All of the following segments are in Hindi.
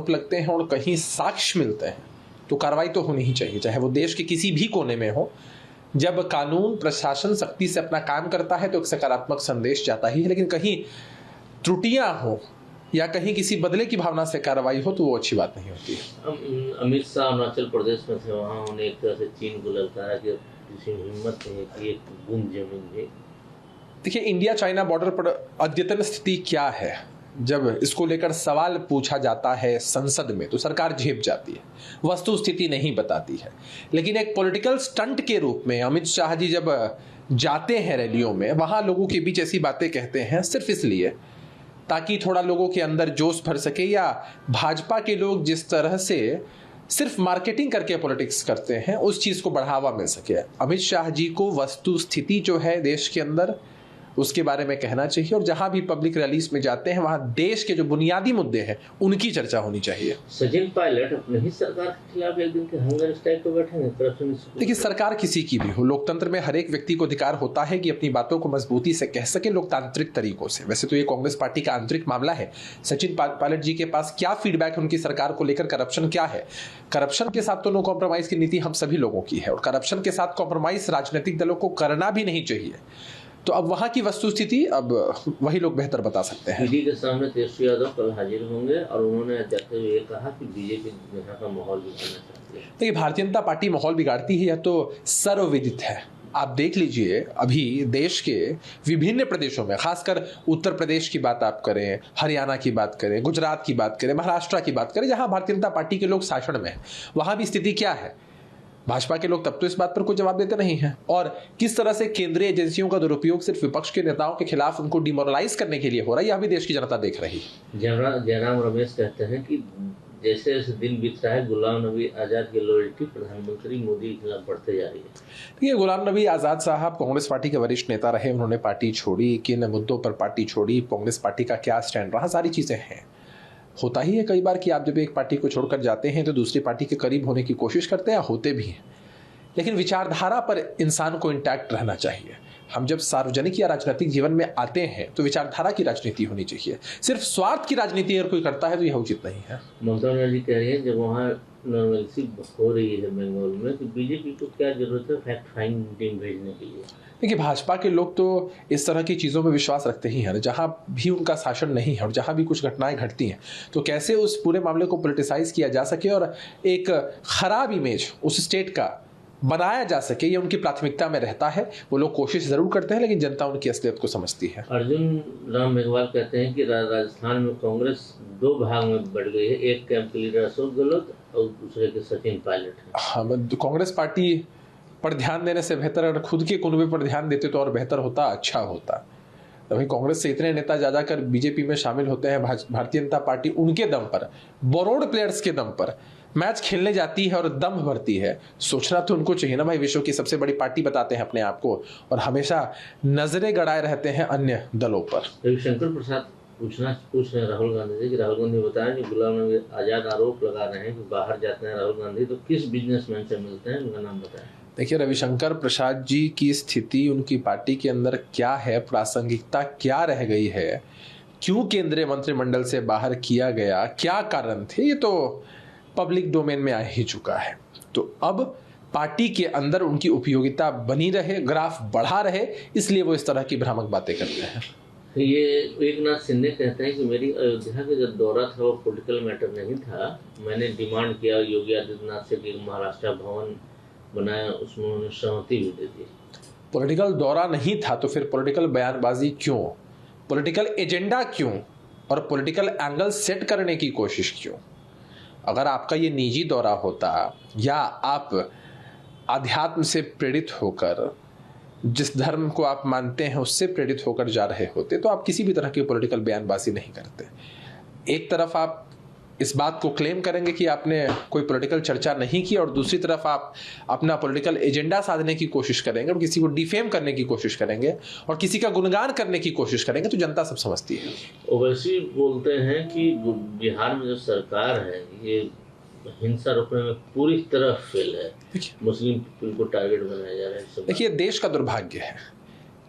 आरोप लगते हैं और कहीं साक्ष्य मिलते हैं तो कार्रवाई तो होनी ही चाहिए, चाहे वो देश के किसी भी कोने में हो। जब कानून प्रशासन सख्ती से अपना काम करता है तो एक सकारात्मक संदेश जाता ही है, लेकिन कहीं त्रुटियां हो या कहीं किसी बदले की भावना से कार्रवाई हो तो वो अच्छी बात नहीं होती है। अमित शाह अरुणाचल प्रदेश में थे, वहाँ उन्हें एक तरह से चीन को ललकारा कि किसी में हिम्मत नहीं है कि एक बूंद जमीन भी। देखिए, इंडिया चाइना बॉर्डर पर अद्यतन स्थिति क्या है, जब इसको लेकर सवाल पूछा जाता है संसद में तो सरकार झेप जाती है, वस्तु स्थिति नहीं बताती है। लेकिन एक पॉलिटिकल स्टंट के रूप में अमित शाह जी जब जाते हैं रैलियों में, वहां लोगों के बीच ऐसी बातें कहते हैं सिर्फ इसलिए ताकि थोड़ा लोगों के अंदर जोश भर सके, या भाजपा के लोग जिस तरह से सिर्फ मार्केटिंग करके पॉलिटिक्स करते हैं उस चीज को बढ़ावा मिल सके। अमित शाह जी को वस्तु स्थिति जो है देश के अंदर उसके बारे में कहना चाहिए, और जहां भी पब्लिक रैलीज में जाते हैं वहां देश के जो बुनियादी मुद्दे हैं उनकी चर्चा होनी चाहिए। सचिन पायलट अपने ही सरकार के खिलाफ एक दिन के हंगर स्ट्राइक पे बैठेंगे करप्शन। देखिए, सरकार किसी की भी हो, लोकतंत्र में हर एक व्यक्ति को अधिकार होता है कि अपनी बातों को मजबूती से कह सके लोकतांत्रिक तरीकों से। वैसे तो ये कांग्रेस पार्टी का आंतरिक मामला है। सचिन पायलट जी के पास क्या फीडबैक है उनकी सरकार को लेकर, करप्शन क्या है? करप्शन के साथ तो नो कॉम्प्रोमाइज की नीति हम सभी लोगों की है, और करप्शन के साथ कॉम्प्रोमाइज राजनीतिक दलों को करना भी नहीं चाहिए। तो अब वहां की वस्तुस्थिति अब वही लोग बेहतर बता सकते हैं। ईडी के सामने तेजस्वी यादव कल हाजिर होंगे और उन्होंने जाते हुए कहा कि बीजेपी यहाँ का माहौल बिगाड़ना चाहती है। देखिए, भारतीय जनता पार्टी माहौल बिगाड़ती है, यह तो सर्वविदित है। आप देख लीजिए, अभी देश के विभिन्न प्रदेशों में, खासकर उत्तर प्रदेश की बात आप करें, हरियाणा की बात करें, गुजरात की बात करें, महाराष्ट्र की बात करें, जहां भारतीय जनता पार्टी के लोग शासन में हैं, वहां भी स्थिति क्या है? भाजपा के लोग तब तो इस बात पर कोई जवाब देते नहीं हैं, और किस तरह से केंद्रीय एजेंसियों का दुरुपयोग सिर्फ विपक्ष के नेताओं के खिलाफ उनको डिमोरलाइज करने के लिए हो रहा है, यह भी देश की जनता देख रही है। जयराम रमेश कहते हैं कि जैसे जैसे दिन बीत रहा है गुलाम नबी आजाद की लॉयल्टी प्रधानमंत्री मोदी के खिलाफ बढ़ते जा रही है। देखिए, गुलाम नबी आजाद साहब कांग्रेस पार्टी के वरिष्ठ नेता रहे, उन्होंने पार्टी छोड़ी, किन मुद्दों पर पार्टी छोड़ी, कांग्रेस पार्टी का क्या स्टैंड रहा, सारी चीजें हैं। होता ही है कई बार कि आप जब एक पार्टी को छोड़कर जाते हैं तो दूसरी पार्टी के करीब होने की कोशिश करते हैं, होते भी हैं, लेकिन विचारधारा पर इंसान को इंटैक्ट रहना चाहिए। हम जब सार्वजनिक या राजनीतिक जीवन में आते हैं तो विचारधारा की राजनीति होनी चाहिए। सिर्फ स्वार्थ की राजनीति अगर कोई करता है तो यह उचित नहीं है। ममता बनर्जी कह रही है जब वहाँ नॉर्मलसी हो रही है बंगाल में तो बीजेपी को क्या जरूरत है फैक्ट फाइंडिंग टीम भेजने के लिए? देखिए, भाजपा के लोग तो इस तरह की चीज़ों में विश्वास रखते ही हैं। जहाँ भी उनका शासन नहीं है और जहाँ भी कुछ घटनाएं घटती हैं तो कैसे उस पूरे मामले को पॉलिटिसाइज किया जा सके और एक खराब इमेज उस स्टेट का बनाया जा सके, ये उनकी प्राथमिकता में रहता है। वो लोग कोशिश जरूर करते हैं, लेकिन जनता उनकी असलियत को समझती है। अर्जुन राम मेघवाल कहते हैं कि राजस्थान में कांग्रेस दो भाग में बढ़ गई है, एक कैंप के लीडर अशोक गहलोत और दूसरे के सचिन पायलट है। हाँ, कांग्रेस पार्टी पर ध्यान देने से बेहतर अगर खुद के कुनबे पर ध्यान देते तो और बेहतर होता, अच्छा होता। तभी कांग्रेस से इतने नेता जा जाकर बीजेपी में शामिल होते हैं। भारतीय जनता पार्टी उनके दम पर, बोरोड प्लेयर्स के दम पर मैच खेलने जाती है और दम भरती है। सोचना तो उनको चाहिए ना भाई, विश्व की सबसे बड़ी पार्टी बताते हैं अपने आप को और हमेशा नजरें गड़ाए रहते हैं अन्य दलों पर। रविशंकर प्रसाद पूछ रहे हैं राहुल गांधी से कि राहुल गांधी बताएं कि गुलाम नबी आजाद आरोप लगा रहे हैं कि बाहर जाते हैं राहुल गांधी तो किस बिजनेसमैन से मिलते हैं, उनका नाम बताएं। देखिए, रविशंकर प्रसाद जी की स्थिति उनकी पार्टी के अंदर क्या है, प्रासंगिकता क्या रह गई है, क्यों केंद्रीय मंत्रिमंडल से बाहर किया गया, क्या कारण थे, ये तो पब्लिक डोमेन में आ ही चुका है। तो अब पार्टी के अंदर उनकी उपयोगिता बनी रहे, ग्राफ बढ़ा रहे, इसलिए वो इस तरह की भ्रामक बातें करते हैं। ये एकनाथ शिंदे कहते हैं कि मेरी अयोध्या का जो दौरा था वो पॉलिटिकल मैटर नहीं था। मैंने डिमांड किया योगी आदित्यनाथ से कि महाराष्ट्र भवन बनाया, उसमें उन्होंने सहमति भी दे दी। पॉलिटिकल दौरा नहीं था तो फिर पॉलिटिकल बयानबाजी क्यों, पॉलिटिकल एजेंडा क्यों और पॉलिटिकल एंगल सेट करने की कोशिश क्यों? अगर आपका ये निजी दौरा होता या आप आध्यात्म से प्रेरित होकर, जिस धर्म को आप मानते हैं उससे प्रेरित होकर जा रहे होते तो आप किसी भी तरह की पॉलिटिकल बयानबाजी नहीं करते। एक तरफ आप इस बात को क्लेम करेंगे कि आपने कोई पॉलिटिकल चर्चा नहीं की और दूसरी तरफ आप अपना पॉलिटिकल एजेंडा साधने की कोशिश करेंगे और किसी को डिफेम करने की कोशिश करेंगे और किसी का गुणगान करने की कोशिश करेंगे, तो जनता सब समझती है। ओवैसी बोलते हैं कि बिहार में जो सरकार है ये हिंसा रोकने में पूरी तरह फेल है, मुस्लिम पीपल को टारगेट बनाया जा रहा है। देखिए, देश का दुर्भाग्य है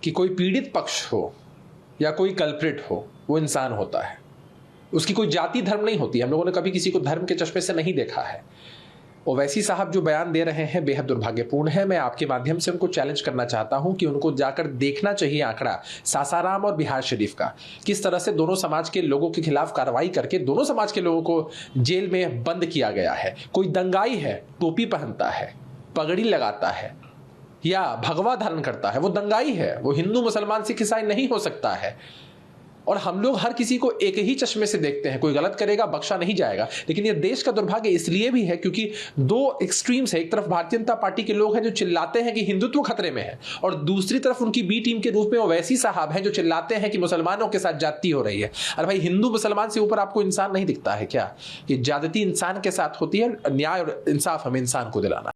कि कोई पीड़ित पक्ष हो या कोई कल्प्रिट हो, वो इंसान होता है उसकी कोई जाति धर्म नहीं होती। हम लोगों ने कभी किसी को धर्म के चश्मे से नहीं देखा है। ओवैसी साहब जो बयान दे रहे हैं बेहद दुर्भाग्यपूर्ण है। मैं आपके माध्यम से उनको चैलेंज करना चाहता हूं कि उनको जाकर देखना चाहिए आंकड़ा सासाराम और बिहार शरीफ का, किस तरह से दोनों समाज के लोगों के खिलाफ कार्रवाई करके दोनों समाज के लोगों को जेल में बंद किया गया है। कोई दंगाई है, टोपी पहनता है, पगड़ी लगाता है या भगवा धारण करता है, वो दंगाई है। वो हिंदू मुसलमान सिख ईसाई नहीं हो सकता है। और हम लोग हर किसी को एक ही चश्मे से देखते हैं। कोई गलत करेगा बख्शा नहीं जाएगा। लेकिन ये देश का दुर्भाग्य इसलिए भी है क्योंकि दो एक्सट्रीम्स है। एक तरफ भारतीय जनता पार्टी के लोग हैं जो चिल्लाते हैं कि हिंदुत्व खतरे में है, और दूसरी तरफ उनकी बी टीम के रूप में ओवैसी साहब हैं जो चिल्लाते हैं कि मुसलमानों के साथ ज्यादती हो रही है। अरे भाई, हिंदू मुसलमान से ऊपर आपको इंसान नहीं दिखता है क्या? कि ज्यादती इंसान के साथ होती है। न्याय और इंसाफ हमें इंसान को दिलाना।